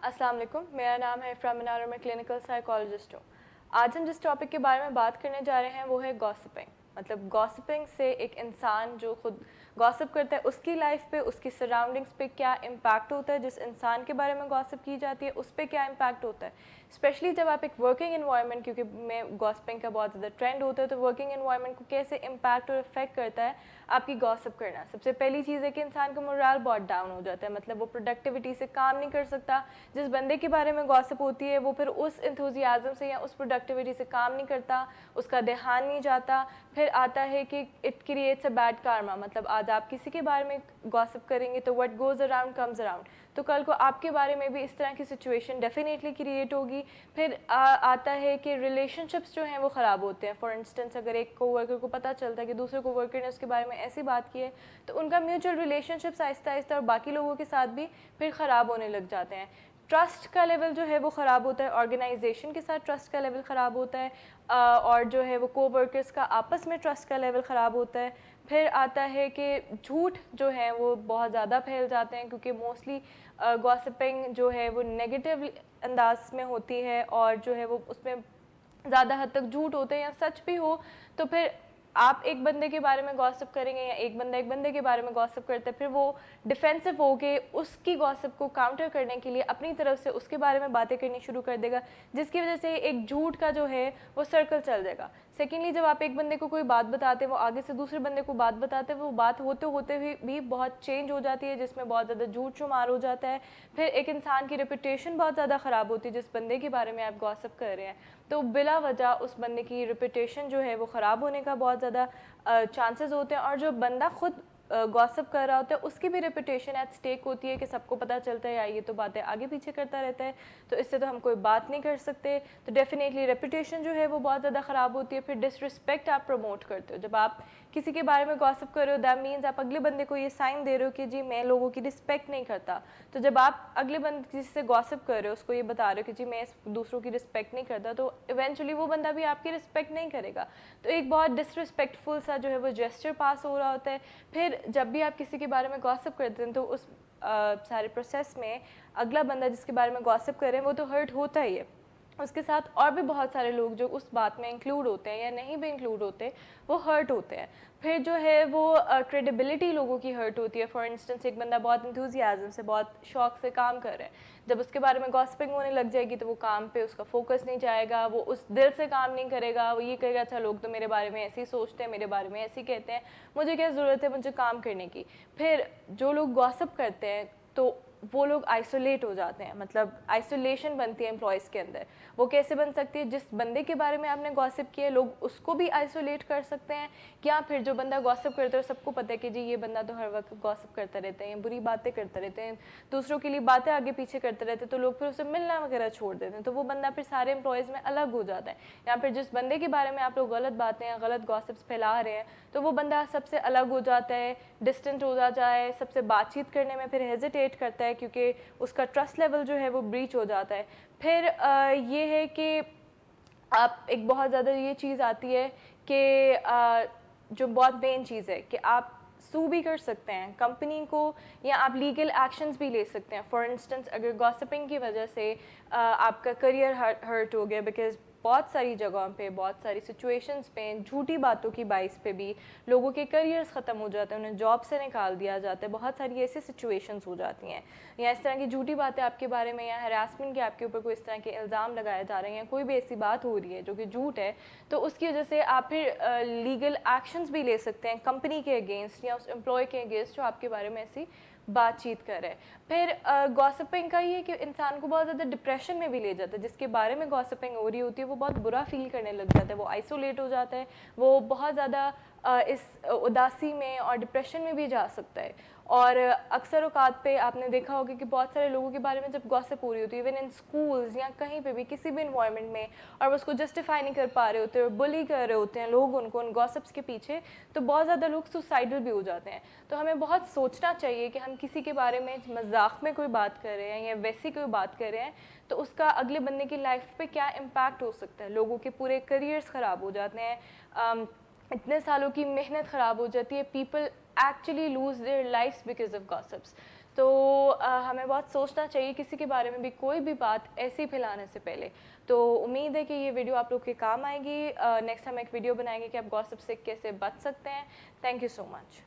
अस्सलाम वालेकुम, मेरा नाम है इफ़रा मिनार और मैं क्लिनिकल साइकोलॉजिस्ट हूँ। आज हम जिस टॉपिक के बारे में बात करने जा रहे हैं वो है गॉसिपिंग। मतलब गॉसिपिंग से एक इंसान जो खुद गॉसिप करता है उसकी लाइफ पे, उसकी सराउंडिंग्स पे क्या इम्पैक्ट होता है, जिस इंसान के बारे में गॉसिप की जाती है उस पर क्या इम्पैक्ट होता है। स्पेशली जब आप एक वर्किंग इन्वायरमेंट, क्योंकि में गॉसिपिंग का बहुत ज़्यादा ट्रेंड होता है, तो वर्किंग इन्वायरमेंट को कैसे इम्पैक्ट और इफेक्ट करता है आपकी गॉसिप करना। सबसे पहली चीज़ है कि इंसान का मोरल बहुत डाउन हो जाता है, मतलब वो प्रोडक्टिविटी से काम नहीं कर सकता। जिस बंदे के बारे में गॉसिप होती है वो फिर उस इंथुजियाज़म से या उस प्रोडक्टिविटी से काम नहीं करता, उसका ध्यान नहीं जाता। फिर आता है कि it creates a bad Karma, मतलब आज आप किसी के बारे में गॉसिप करेंगे तो what goes around comes around, तो कल को आपके बारे में भी इस तरह की सिचुएशन डेफिनेटली क्रिएट होगी। फिर आता है कि रिलेशनशिप्स जो हैं वो ख़राब होते हैं। फॉर इंस्टेंस अगर एक कोवर्कर को पता चलता है कि दूसरे कोवर्कर ने उसके बारे में ऐसी बात की है, तो उनका म्यूचुअल रिलेशनशिप्स आहिस्ता आहिस्ता और बाकी लोगों के साथ भी फिर ख़राब होने लग जाते हैं। ट्रस्ट का लेवल जो है वो ख़राब होता है, ऑर्गेनाइजेशन के साथ ट्रस्ट का लेवल ख़राब होता है, और जो है वो कोवर्कर्स का आपस में ट्रस्ट का लेवल ख़राब होता है। फिर आता है कि झूठ जो है वो बहुत ज़्यादा फैल जाते हैं, क्योंकि मोस्टली गॉसिपिंग जो है वो नेगेटिव अंदाज में होती है और जो है वो उसमें ज़्यादा हद तक झूठ होते हैं या सच भी हो। तो फिर आप एक बंदे के बारे में गॉसिप करेंगे या एक बंदे के बारे में गॉसिप करते हैं, फिर वो डिफेंसिव हो के उसकी गॉसिप को काउंटर करने के लिए अपनी तरफ से उसके बारे में बातें करनी शुरू कर देगा, जिसकी वजह से एक झूठ का जो है वो सर्कल चल जाएगा। सेकेंडली, जब आप एक बंदे को कोई बात बताते हैं, वो आगे से दूसरे बंदे को बात बताते हैं, वो बात होते होते भी बहुत चेंज हो जाती है, जिसमें बहुत ज़्यादा झूठ शुमार हो जाता है। फिर एक इंसान की रेपुटेशन बहुत ज़्यादा ख़राब होती है जिस बंदे के बारे में आप गॉसिप कर रहे हैं, तो बिला वजह उस बंदे की रेपुटेशन जो है वो ख़राब होने का बहुत ज़्यादा चांसेस होते हैं। और जो बंदा खुद गॉसिप कर रहा होता है उसकी भी रेपुटेशन एट स्टेक होती है कि सबको पता चलता है या ये तो बातें आगे पीछे करता रहता है, तो इससे तो हम कोई बात नहीं कर सकते। तो डेफिनेटली रेपुटेशन जो है वो बहुत ज़्यादा ख़राब होती है। फिर डिसरिस्पेक्ट आप प्रमोट करते हो, जब आप किसी के बारे में गॉसिप कर रहे हो दैट मीन्स आप अगले बंदे को ये साइन दे रहे हो कि जी मैं लोगों की रिस्पेक्ट नहीं करता। तो जब आप अगले बंदे जिससे गॉसिप कर रहे हो उसको ये बता रहे हो कि जी मैं दूसरों की रिस्पेक्ट नहीं करता, तो इवेंचुअली वो बंदा भी आपकी रिस्पेक्ट नहीं करेगा। तो एक बहुत डिसरिस्पेक्टफुल सा जो है वो जेस्चर पास हो रहा होता है। फिर जब भी आप किसी के बारे में गॉसिप करते हैं तो उस सारे प्रोसेस में अगला बंदा जिसके बारे में गॉसिप कर रहे हैं वो तो हर्ट होता ही है, उसके साथ और भी बहुत सारे लोग जो उस बात में इंक्लूड होते हैं या नहीं भी इंक्लूड होते वो हर्ट होते हैं। फिर जो है वो क्रेडिबिलिटी लोगों की हर्ट होती है। फॉर इंस्टेंस एक बंदा बहुत इंथुजियाज़म से, बहुत शौक से काम कर रहा है, जब उसके बारे में गॉसिपिंग होने लग जाएगी तो वो काम पे उसका फोकस नहीं जाएगा, वो उस दिल से काम नहीं करेगा, वो ये कहेगा अच्छा लोग तो मेरे बारे में ऐसे ही सोचते हैं, मेरे बारे में ऐसे ही कहते हैं, मुझे क्या ज़रूरत है मुझे काम करने की। फिर जो लोग गॉसिप करते हैं तो वो लोग आइसोलेट हो जाते हैं, मतलब आइसोलेशन बनती है एम्प्लॉयज़ के अंदर। वो कैसे बन सकती है, जिस बंदे के बारे में आपने गॉसिप किया लोग उसको भी आइसोलेट कर सकते हैं, या फिर जो बंदा गॉसिप करता है सबको पता है कि जी ये बंदा तो हर वक्त गॉसिप करता रहता है, बुरी बातें करता रहते हैं, दूसरों के लिए बातें आगे पीछे करते रहते हैं, तो लोग फिर उसे मिलना वगैरह छोड़ देते हैं, तो वो बंदा फिर सारे एम्प्लॉयज़ में अलग हो जाता है। या फिर जिस बंदे के बारे में आप लोग गलत बातें या गलत गॉसिप्स फैला रहे हैं तो वो बंदा सबसे अलग हो जाता है, डिस्टेंट हो जाता है, सबसे बातचीत करने में फिर हेजिटेट करता है, क्योंकि उसका ट्रस्ट लेवल जो है वो ब्रीच हो जाता है। फिर ये है कि आप एक बहुत ज़्यादा ये चीज़ आती है कि जो बहुत मेन चीज़ है कि आप सू भी कर सकते हैं कंपनी को, या आप लीगल एक्शंस भी ले सकते हैं। फॉर इंस्टेंस अगर गॉसिपिंग की वजह से आपका करियर हर्ट हो गया, बिकॉज बहुत सारी जगहों पे, बहुत सारी सिचुएशंस पे झूठी बातों की बाइस पे भी लोगों के करियर्स ख़त्म हो जाते हैं, उन्हें जॉब से निकाल दिया जाता है, बहुत सारी ऐसी सिचुएशंस हो जाती हैं, या इस तरह की झूठी बातें आपके बारे में या हरासमेंट के आपके ऊपर कोई इस तरह के इल्ज़ाम लगाए जा रहे हैं, कोई भी ऐसी बात हो रही है जो कि झूठ है, तो उसकी वजह से आप फिर लीगल एक्शंस भी ले सकते हैं कंपनी के अगेंस्ट या उस एम्प्लॉय के अगेंस्ट जो आपके बारे में ऐसी बातचीत कर रहे हैं। फिर गॉसिपिंग का ये कि इंसान को बहुत ज़्यादा डिप्रेशन में भी ले जाता है, जिसके बारे में गॉसिपिंग हो रही होती है वो बहुत बुरा फील करने लग जाता है, वो आइसोलेट हो जाता है, वो बहुत ज़्यादा इस उदासी में और डिप्रेशन में भी जा सकता है। और अक्सर औकात पे आपने देखा होगा कि बहुत सारे लोगों के बारे में जब गॉसिप हो रही होती है, इवन इन स्कूल्स या कहीं पे भी किसी भी इन्वायरमेंट में, और उसको जस्टिफाई नहीं कर पा रहे होते और बुली कर रहे होते हैं लोग उनको उन गॉसिप्स के पीछे, तो बहुत ज़्यादा लोग सुसाइडल भी हो जाते हैं। तो हमें बहुत सोचना चाहिए कि हम किसी के बारे में मजाक में कोई बात कर रहे हैं या वैसी कोई बात कर रहे हैं तो उसका अगले बंदे की लाइफ पे क्या इम्पैक्ट हो सकता है। लोगों के पूरे करियर्स ख़राब हो जाते हैं, इतने सालों की मेहनत ख़राब हो जाती है, people actually lose their lifes because of gossips. تو ہمیں بہت سوچنا چاہیے کسی کے بارے میں بھی کوئی بھی بات ایسی پھیلانے سے پہلے. تو امید ہے کہ یہ ویڈیو آپ لوگ کے کام آئے گی. نیکسٹ ہم ایک ویڈیو بنائیں گے کہ آپ گوسپ سے کیسے بچ سکتے ہیں. Thank you so much.